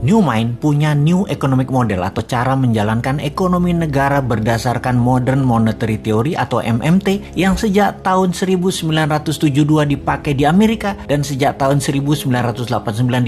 New Mind punya New Economic Model atau cara menjalankan ekonomi negara berdasarkan Modern Monetary Theory atau MMT yang sejak tahun 1972 dipakai di Amerika dan sejak tahun 1989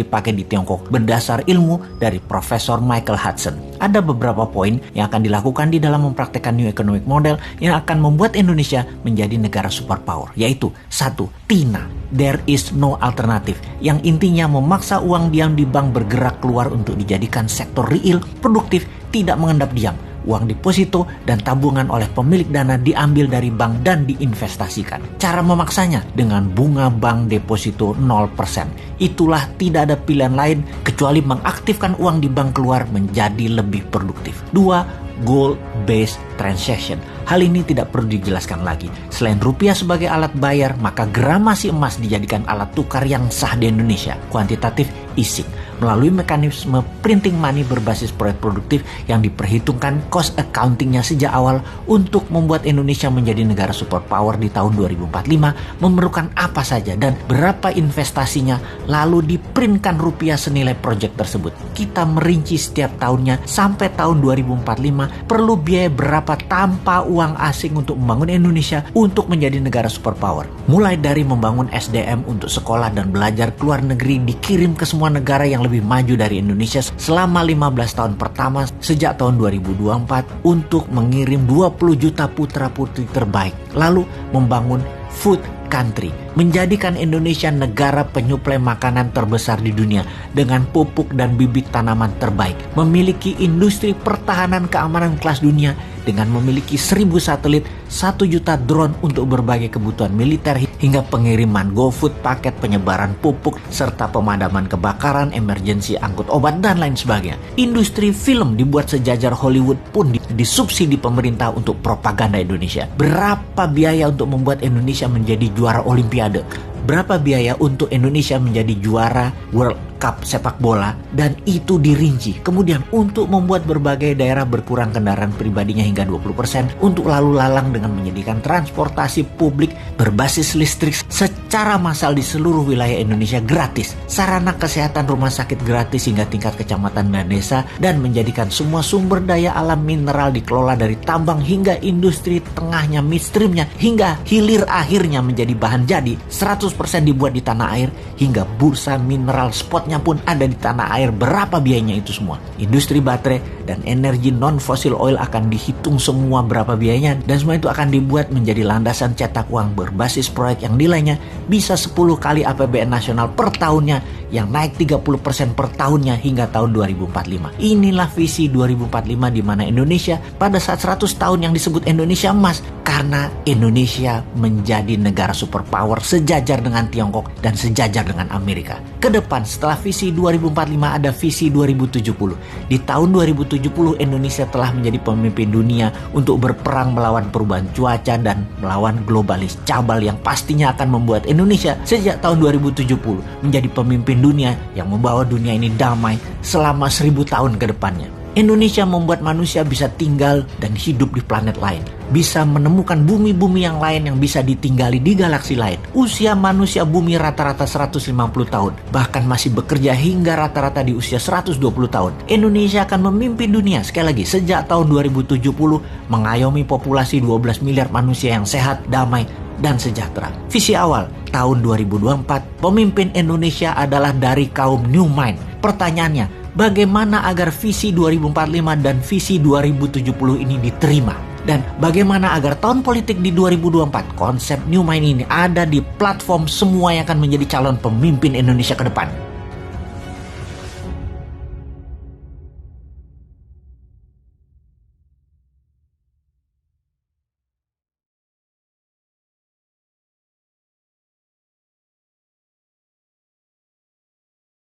dipakai di Tiongkok berdasar ilmu dari Profesor Michael Hudson. Ada beberapa poin yang akan dilakukan di dalam mempraktekkan New Economic Model yang akan membuat Indonesia menjadi negara superpower, yaitu 1. TINA, There is no alternative, yang intinya memaksa uang diam di bank bergerak keluar untuk dijadikan sektor real, produktif, tidak mengendap diam. Uang deposito dan tabungan oleh pemilik dana diambil dari bank dan diinvestasikan. Cara memaksanya dengan bunga bank deposito 0%. Itulah tidak ada pilihan lain kecuali mengaktifkan uang di bank keluar menjadi lebih produktif. 2. Gold-based transaction. Hal ini tidak perlu dijelaskan lagi. Selain rupiah sebagai alat bayar, maka gramasi emas dijadikan alat tukar yang sah di Indonesia. Quantitative easing. Melalui mekanisme printing money berbasis proyek produktif yang diperhitungkan cost accountingnya sejak awal untuk membuat Indonesia menjadi negara superpower di tahun 2045 memerlukan apa saja dan berapa investasinya, lalu diprintkan rupiah senilai proyek tersebut. Kita merinci setiap tahunnya sampai tahun 2045 perlu biaya berapa tanpa uang asing untuk membangun Indonesia untuk menjadi negara superpower. Mulai dari membangun SDM untuk sekolah dan belajar ke luar negeri dikirim ke semua negara yang lebih maju dari Indonesia selama 15 tahun pertama sejak tahun 2024 untuk mengirim 20 juta putra-putri terbaik. Lalu membangun food country, menjadikan Indonesia negara penyuplai makanan terbesar di dunia dengan pupuk dan bibit tanaman terbaik, memiliki industri pertahanan keamanan kelas dunia dengan memiliki 1000 satelit, 1 juta drone untuk berbagai kebutuhan militer hingga pengiriman GoFood, paket penyebaran pupuk, serta pemadaman kebakaran, emergensi angkut obat, dan lain sebagainya. Industri film dibuat sejajar Hollywood pun disubsidi pemerintah untuk propaganda Indonesia. Berapa biaya untuk membuat Indonesia menjadi juara Olimpiade? Berapa biaya untuk Indonesia menjadi juara World Cup sepak bola? Dan itu dirinci. Kemudian untuk membuat berbagai daerah berkurang kendaraan pribadinya hingga 20%, untuk lalu lalang dengan menyediakan transportasi publik berbasis listrik secara massal di seluruh wilayah Indonesia gratis, sarana kesehatan rumah sakit gratis hingga tingkat kecamatan dan desa, dan menjadikan semua sumber daya alam mineral dikelola dari tambang hingga industri tengahnya, midstreamnya, hingga hilir akhirnya menjadi bahan jadi 100% dibuat di tanah air, hingga bursa mineral spotnya pun ada di tanah air. Berapa biayanya itu semua? Industri baterai dan energi non-fossil oil akan dihitung semua berapa biayanya, dan semua itu akan dibuat menjadi landasan cetak uang berbasis proyek yang nilainya bisa 10 kali APBN nasional per tahunnya, yang naik 30% per tahunnya hingga tahun 2045. Inilah visi 2045 di mana Indonesia pada saat 100 tahun yang disebut Indonesia Emas, karena Indonesia menjadi negara superpower sejajar dengan Tiongkok dan sejajar dengan Amerika. Kedepan setelah visi 2045 ada visi 2070. Di tahun 2070 Indonesia telah menjadi pemimpin dunia untuk berperang melawan perubahan cuaca dan melawan globalis cabal yang pastinya akan membuat Indonesia sejak tahun 2070 menjadi pemimpin dunia yang membawa dunia ini damai selama 1000 tahun ke depannya. Indonesia membuat manusia bisa tinggal dan hidup di planet lain, bisa menemukan bumi-bumi yang lain yang bisa ditinggali di galaksi lain. Usia manusia bumi rata-rata 150 tahun, bahkan masih bekerja hingga rata-rata di usia 120 tahun. Indonesia akan memimpin dunia sekali lagi sejak tahun 2070, mengayomi populasi 12 miliar manusia yang sehat, damai, dan sejahtera. Visi awal tahun 2024, pemimpin Indonesia adalah dari kaum New Mind. Pertanyaannya, bagaimana agar visi 2045 dan visi 2070 ini diterima? Dan bagaimana agar tahun politik di 2024 konsep New Mind ini ada di platform semua yang akan menjadi calon pemimpin Indonesia ke depan?